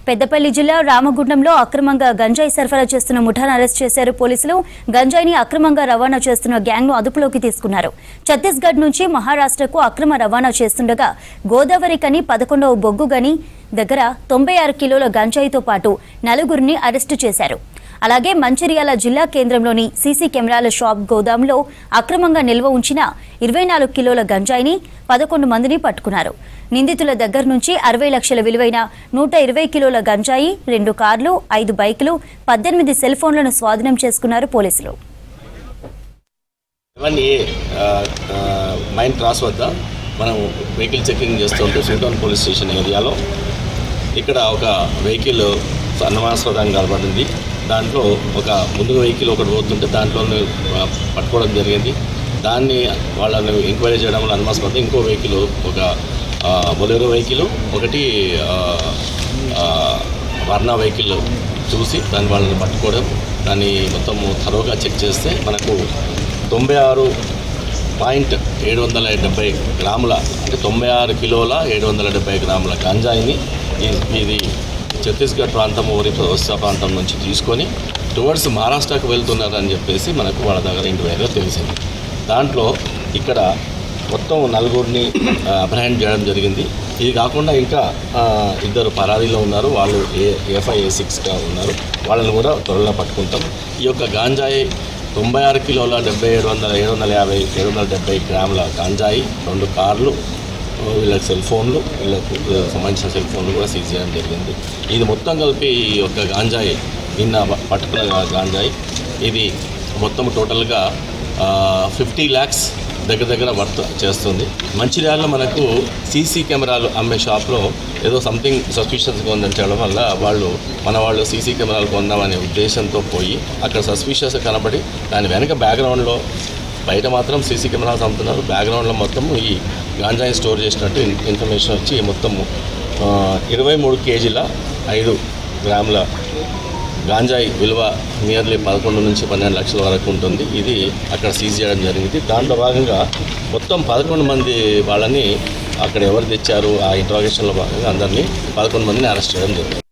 పెద్దపల్లి జిల్లా రామగుండంలో అక్రమంగా గంజాయి సరఫరా చేస్తున్న ముఠాను అరెస్ట్ చేశారు పోలీసులు. గంజాయిని అక్రమంగా రవాణా చేస్తున్న గ్యాంగ్ను అదుపులోకి తీసుకున్నారు. ఛత్తీస్గఢ్ నుంచి మహారాష్ట్రకు అక్రమ రవాణా చేస్తుండగా గోదావరి కని 11వ బొగ్గు గని దగ్గర 96 కిలోల గంజాయితో పాటు 4గురిని అరెస్టు చేశారు. అలాగే మంచిర్యాల జిల్లా కేంద్రంలోని సీసీ కెమెరాల షాప్ గోదాంలో అక్రమంగా నిల్వ ఉంచిన 24 కిలోల గంజాయిని 11 మందిని పట్టుకున్నారు. నిందితుల దగ్గర నుంచి 60 లక్షల విలువైన 120 కిలోల గంజాయి, 2 కార్లు, 5 బైకులు, 18 సెల్ ఫోన్లను స్వాధీనం చేసుకున్నారు పోలీసులు. మైన్ క్రాస్ వద్ద మనం వెహికల్ చెకింగ్ చేస్తుంటే సూటౌన్ పోలీస్ స్టేషన్ ఏరియాలో ఇక్కడ ఒక వెహికల్ అనుమానాస్పదంగా కనబడింది. దాంట్లో ఒక ముందు వెహికల్ ఒకటి పోతుంటే దాంట్లో పట్టుకోవడం జరిగింది. దాన్ని వాళ్ళని ఎంక్వైరీ చేయడం వల్ల అనుమానాస్పదంగా ఇంకో వెహికల్, ఒక బొలెరో వెహికల్, ఒకటి వర్ణ వెహికల్ చూసి దాన్ని వాళ్ళని పట్టుకోవడం, దాన్ని మొత్తం థరోగా చెక్ చేస్తే మనకు 96.770 గ్రాముల అంటే 96 కిలోల 770 గ్రాముల గంజాయిని ఇది ఛత్తీస్గఢ్ ప్రాంతం ఒరిస్సా ప్రాంతం నుంచి తీసుకొని టువర్డ్స్ మహారాష్ట్రకు వెళ్తున్నారని చెప్పేసి మనకు వాళ్ళ దగ్గర ఇంటివైగా తెలిసింది. దాంట్లో ఇక్కడ మొత్తం 4గురిని అప్రహెండ్ చేయడం జరిగింది. ఇది కాకుండా ఇంకా 2 పరారీలో ఉన్నారు. వాళ్ళు FI-A6గా ఉన్నారు. వాళ్ళని కూడా త్వరలో పట్టుకుంటాం. ఈ యొక్క గాంజాయి 96 కిలోల 770 గ్రాముల గాంజాయి, 2 కార్లు, వీళ్ళకి సెల్ ఫోన్లు, వీళ్ళకు సంబంధించిన సెల్ ఫోన్లు కూడా సీజ్ చేయడం జరిగింది. ఇది మొత్తం కలిపి ఈ యొక్క గాంజాయి నిన్న పట్టుకున్న గాంజాయి ఇది మొత్తం టోటల్గా 50 lakhs దగ్గర వర్త్ చేస్తుంది. మంచిర్యాలలో మనకు సీసీ కెమెరాలు అమ్మే షాప్లో ఏదో సంథింగ్ సస్పిషియస్గా ఉందని చెప్పడం వల్ల వాళ్ళు సీసీ కెమెరాలు కొందామనే ఉద్దేశంతో పోయి అక్కడ సస్పిషియస్ కనబడి దాని వెనక బ్యాక్గ్రౌండ్లో బయట మాత్రం సీసీ కెమెరాస్ అమ్ముతున్నారు. బ్యాక్గ్రౌండ్లో మొత్తం ఈ గాంజాయి స్టోర్ చేసినట్టు ఇన్ఫర్మేషన్ వచ్చి మొత్తం 23 కేజీల 5 గ్రాముల గాంజాయి విలువ నియర్లీ 11 నుంచి 12 లక్షల వరకు ఉంటుంది. ఇది అక్కడ సీజ్ చేయడం జరిగింది. దాంట్లో భాగంగా మొత్తం 11 మంది వాళ్ళని అక్కడ ఎవరు తెచ్చారు ఆ ఇంట్రాగేషన్లో భాగంగా అందరినీ 11 మందిని అరెస్ట్ చేయడం జరిగింది.